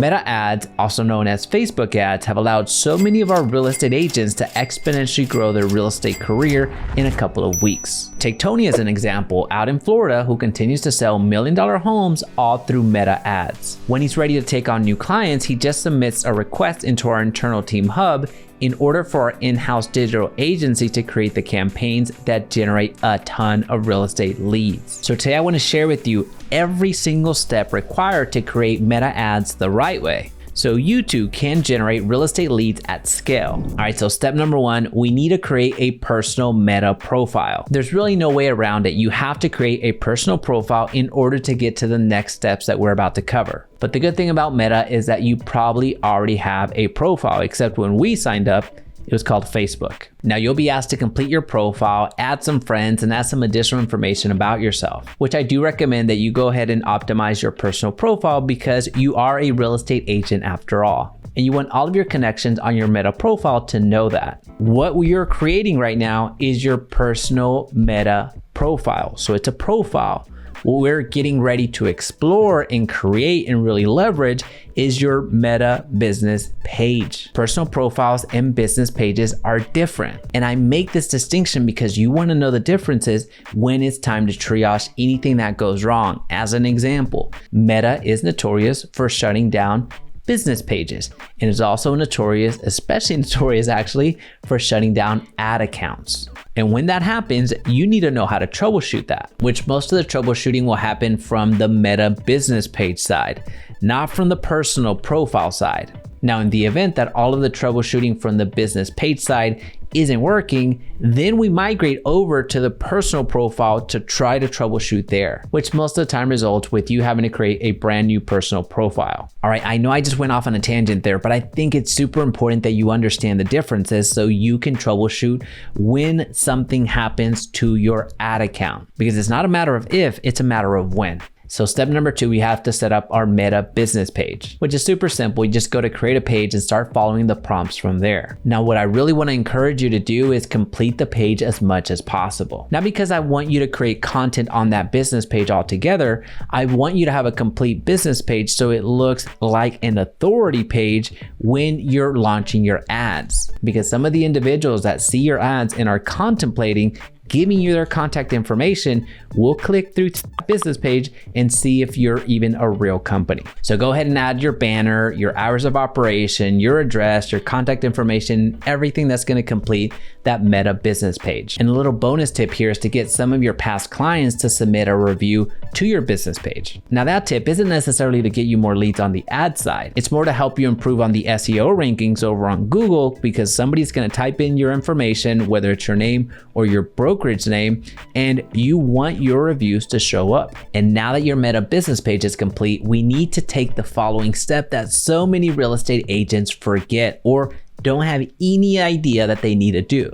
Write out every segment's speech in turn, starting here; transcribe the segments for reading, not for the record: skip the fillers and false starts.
Meta ads, also known as Facebook ads, have allowed so many of our real estate agents to exponentially grow their real estate career in a couple of weeks. Take Tony as an example out in Florida, who continues to sell million-dollar homes all through Meta ads. When he's ready to take on new clients, he just submits a request into our internal team hub in order for our in-house digital agency to create the campaigns that generate a ton of real estate leads. So today I want to share with you every single step required to create Meta ads the right way, so you too can generate real estate leads at scale. All right, so step number one, we need to create a personal Meta profile. There's really no way around it. You have to create a personal profile in order to get to the next steps that we're about to cover. But the good thing about Meta is that you probably already have a profile, except when we signed up, it was called Facebook. Now you'll be asked to complete your profile, add some friends, and add some additional information about yourself, which I do recommend that you go ahead and optimize your personal profile because you are a real estate agent after all. And you want all of your connections on your Meta profile to know that. What you're creating right now is your personal Meta profile. So it's a profile. What we're getting ready to explore and create and really leverage is your Meta business page. Personal profiles and business pages are different. And I make this distinction because you want to know the differences when it's time to triage anything that goes wrong. As an example, Meta is notorious for shutting down business pages and is also notorious, especially notorious actually, for shutting down ad accounts. And when that happens, you need to know how to troubleshoot that, which most of the troubleshooting will happen from the Meta business page side, not from the personal profile side. Now, in the event that all of the troubleshooting from the business page side isn't working, then we migrate over to the personal profile to try to troubleshoot there, which most of the time results with you having to create a brand new personal profile. All right, I know I just went off on a tangent there, but I think it's super important that you understand the differences so you can troubleshoot when something happens to your ad account, because it's not a matter of if, it's a matter of when. So step number two, we have to set up our Meta business page, which is super simple. You just go to create a page and start following the prompts from there. Now, what I really want to encourage you to do is complete the page as much as possible. Not because I want you to create content on that business page altogether. I want you to have a complete business page so it looks like an authority page when you're launching your ads. Because some of the individuals that see your ads and are contemplating giving you their contact information will click through to the business page and see if you're even a real company. So go ahead and add your banner, your hours of operation, your address, your contact information, everything that's going to complete that Meta business page. And a little bonus tip here is to get some of your past clients to submit a review to your business page. Now that tip isn't necessarily to get you more leads on the ad side. It's more to help you improve on the SEO rankings over on Google, because somebody's going to type in your information, whether it's your name or your brokerage name, and you want your reviews to show up. And now that your Meta business page is complete, we need to take the following step that so many real estate agents forget or don't have any idea that they need to do,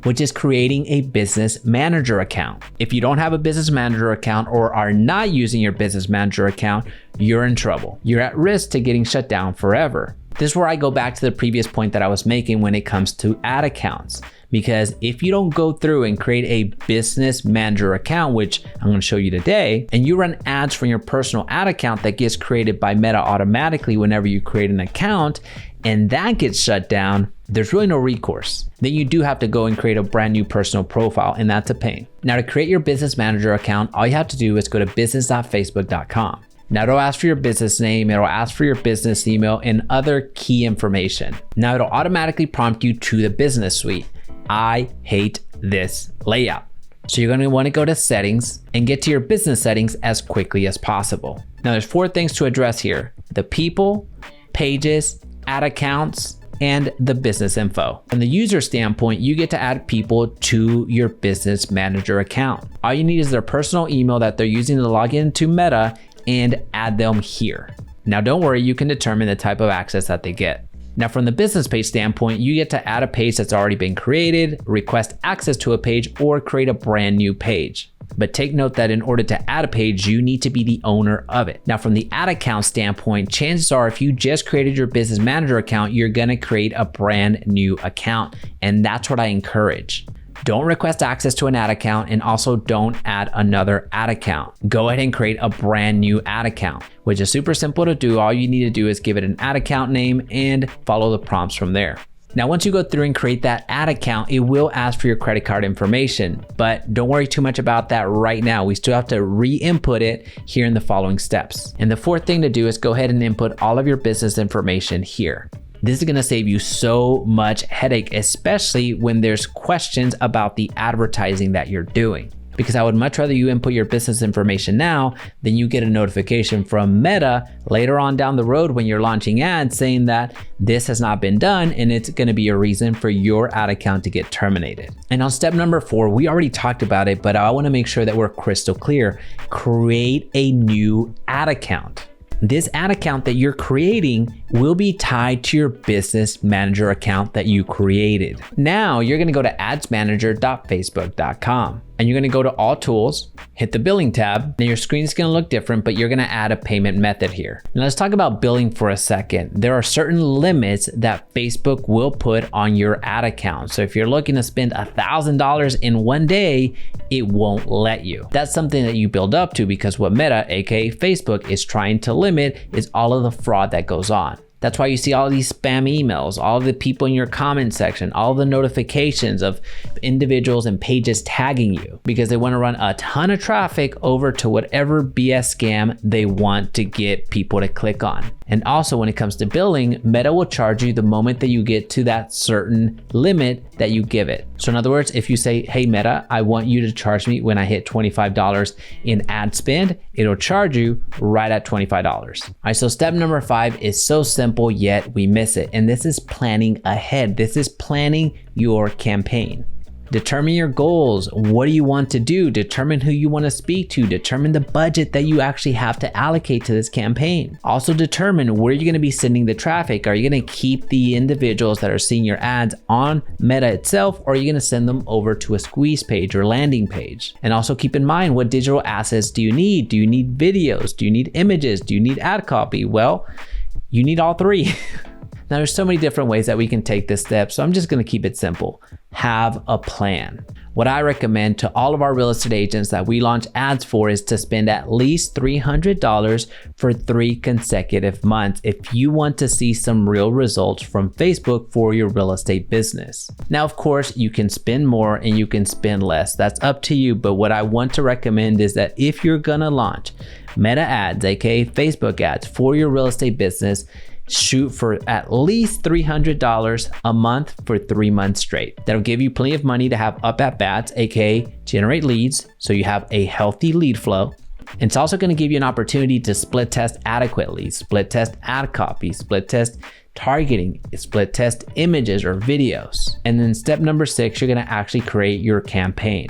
which is creating a business manager account. If you don't have a business manager account or are not using your business manager account, you're in trouble. You're at risk to getting shut down forever. This is where I go back to the previous point that I was making when it comes to ad accounts. Because if you don't go through and create a business manager account, which I'm going to show you today, and you run ads from your personal ad account that gets created by Meta automatically whenever you create an account, and that gets shut down, there's really no recourse. Then you do have to go and create a brand new personal profile, and that's a pain. Now, to create your business manager account, all you have to do is go to business.facebook.com. Now it'll ask for your business name, it'll ask for your business email and other key information. Now it'll automatically prompt you to the business suite. I hate this layout. So you're going to want to go to settings and get to your business settings as quickly as possible. Now there's 4 things to address here: the people, pages, ad accounts, and the business info. From the user standpoint, you get to add people to your business manager account. All you need is their personal email that they're using to log into Meta and add them here. Now don't worry, you can determine the type of access that they get. Now from the business page standpoint, you get to add a page that's already been created, request access to a page, or create a brand new page. But take note that in order to add a page, you need to be the owner of it. Now from the ad account standpoint, chances are if you just created your business manager account, you're gonna create a brand new account. And that's what I encourage. Don't request access to an ad account, and also don't add another ad account. Go ahead and create a brand new ad account, which is super simple to do. All you need to do is give it an ad account name and follow the prompts from there. Now, once you go through and create that ad account, it will ask for your credit card information, but don't worry too much about that right now. We still have to re-input it here in the following steps. And the fourth thing to do is go ahead and input all of your business information here. This is gonna save you so much headache, especially when there's questions about the advertising that you're doing. Because I would much rather you input your business information now than you get a notification from Meta later on down the road when you're launching ads saying that this has not been done, and it's gonna be a reason for your ad account to get terminated. And on step number 4, we already talked about it, but I wanna make sure that we're crystal clear. Create a new ad account. This ad account that you're creating will be tied to your business manager account that you created. Now you're gonna go to adsmanager.facebook.com and you're gonna go to all tools, hit the billing tab. Now your screen is gonna look different, but you're gonna add a payment method here. Now let's talk about billing for a second. There are certain limits that Facebook will put on your ad account. So if you're looking to spend $1,000 in one day, it won't let you. That's something that you build up to, because what Meta, aka Facebook, is trying to limit is all of the fraud that goes on. That's why you see all these spam emails, all of the people in your comment section, all the notifications of individuals and pages tagging you, because they want to run a ton of traffic over to whatever BS scam they want to get people to click on. And also when it comes to billing, Meta will charge you the moment that you get to that certain limit that you give it. So in other words, if you say, hey Meta, I want you to charge me when I hit $25 in ad spend, it'll charge you right at $25. All right, so step number 5 is so simple, yet we miss it. And this is planning ahead. This is planning your campaign. Determine your goals. What do you want to do? Determine who you want to speak to. Determine the budget that you actually have to allocate to this campaign. Also determine where you're going to be sending the traffic. Are you going to keep the individuals that are seeing your ads on Meta itself, or are you going to send them over to a squeeze page or landing page? And also keep in mind, what digital assets do you need? Do you need videos? Do you need images? Do you need ad copy? Well, you need all 3. Now there's so many different ways that we can take this step, so I'm just gonna keep it simple. Have a plan. What I recommend to all of our real estate agents that we launch ads for is to spend at least $300 for 3 consecutive months if you want to see some real results from Facebook for your real estate business. Now, of course, you can spend more and you can spend less. That's up to you, but what I want to recommend is that if you're gonna launch Meta ads, aka Facebook ads, for your real estate business, shoot for at least $300 a month for 3 months straight. That'll give you plenty of money to have up at bats, aka generate leads, so you have a healthy lead flow. And it's also going to give you an opportunity to split test adequate leads, split test ad copy, split test targeting, split test images or videos. And then step number 6, you're going to actually create your campaign.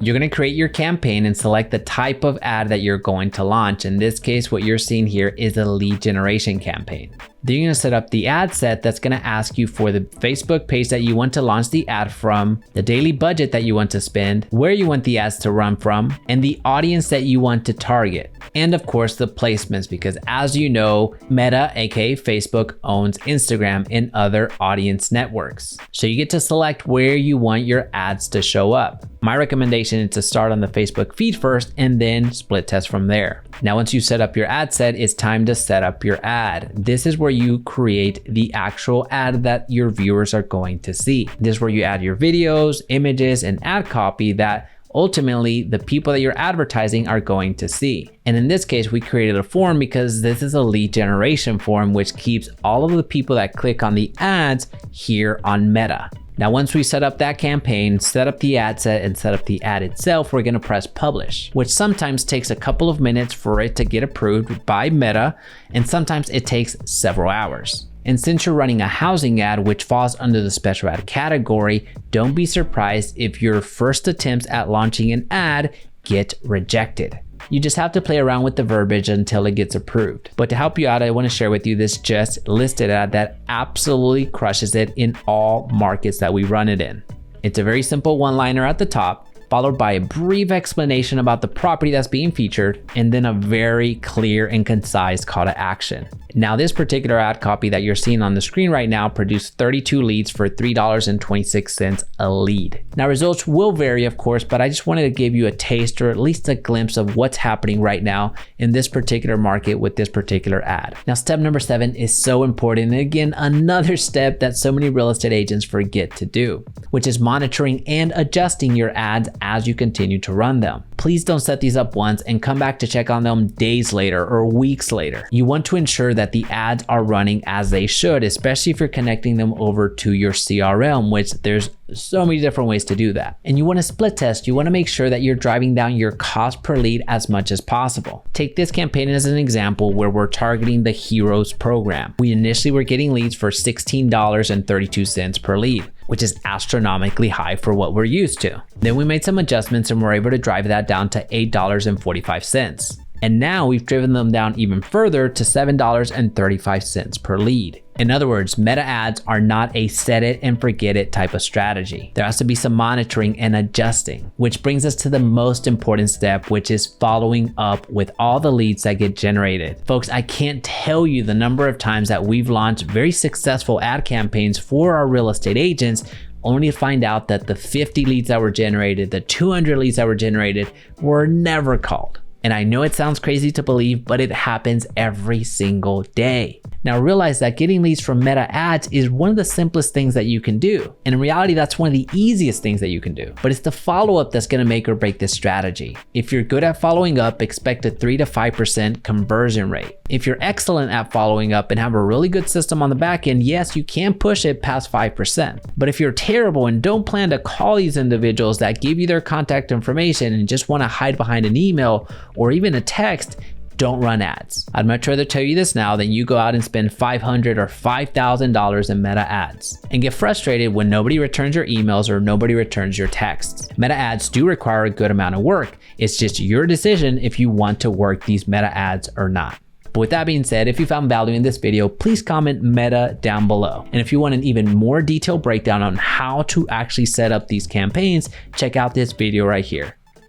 You're going to create your campaign and select the type of ad that you're going to launch. In this case, what you're seeing here is a lead generation campaign. Then you're going to set up the ad set that's going to ask you for the Facebook page that you want to launch the ad from, the daily budget that you want to spend, where you want the ads to run from, and the audience that you want to target. And of course, the placements, because as you know, Meta, aka Facebook, owns Instagram and other audience networks. So you get to select where you want your ads to show up. My recommendation is to start on the Facebook feed first and then split test from there. Now, once you set up your ad set, it's time to set up your ad. This is where you create the actual ad that your viewers are going to see. This is where you add your videos, images, and ad copy that ultimately the people that you're advertising are going to see. And in this case, we created a form because this is a lead generation form, which keeps all of the people that click on the ads here on Meta. Now, once we set up that campaign, set up the ad set, and set up the ad itself, we're gonna press publish, which sometimes takes a couple of minutes for it to get approved by Meta, and sometimes it takes several hours. And since you're running a housing ad, which falls under the special ad category, don't be surprised if your first attempts at launching an ad get rejected. You just have to play around with the verbiage until it gets approved. But to help you out, I want to share with you this just listed ad that absolutely crushes it in all markets that we run it in. It's a very simple one-liner at the top, followed by a brief explanation about the property that's being featured, and then a very clear and concise call to action. Now, this particular ad copy that you're seeing on the screen right now produced 32 leads for $3.26 a lead. Now, results will vary, of course, but I just wanted to give you a taste or at least a glimpse of what's happening right now in this particular market with this particular ad. Now, step number 7 is so important. And again, another step that so many real estate agents forget to do, which is monitoring and adjusting your ads as you continue to run them. Please don't set these up once and come back to check on them days later or weeks later. You want to ensure that the ads are running as they should, especially if you're connecting them over to your CRM, which there's so many different ways to do that. And you want to split test. You want to make sure that you're driving down your cost per lead as much as possible. Take this campaign as an example where we're targeting the Heroes program. We initially were getting leads for $16.32 per lead, which is astronomically high for what we're used to. Then we made some adjustments and we're able to drive that down to $8.45. And now we've driven them down even further to $7.35 per lead. In other words, meta ads are not a set it and forget it type of strategy. There has to be some monitoring and adjusting, which brings us to the most important step, which is following up with all the leads that get generated. Folks, I can't tell you the number of times that we've launched very successful ad campaigns for our real estate agents only to find out that the 50 leads that were generated, the 200 leads that were generated were never called. And I know it sounds crazy to believe, but it happens every single day. Now realize that getting leads from meta ads is one of the simplest things that you can do. And in reality, that's one of the easiest things that you can do. But it's the follow-up that's gonna make or break this strategy. If you're good at following up, expect a 3 to 5% conversion rate. If you're excellent at following up and have a really good system on the back end, yes, you can push it past 5%. But if you're terrible and don't plan to call these individuals that give you their contact information and just wanna hide behind an email or even a text, don't run ads. I'd much rather tell you this now than you go out and spend $500 or $5,000 in meta ads and get frustrated when nobody returns your emails or nobody returns your texts. Meta ads do require a good amount of work. It's just your decision if you want to work these meta ads or not. But with that being said, if you found value in this video, please comment meta down below. And if you want an even more detailed breakdown on how to actually set up these campaigns, check out this video right here.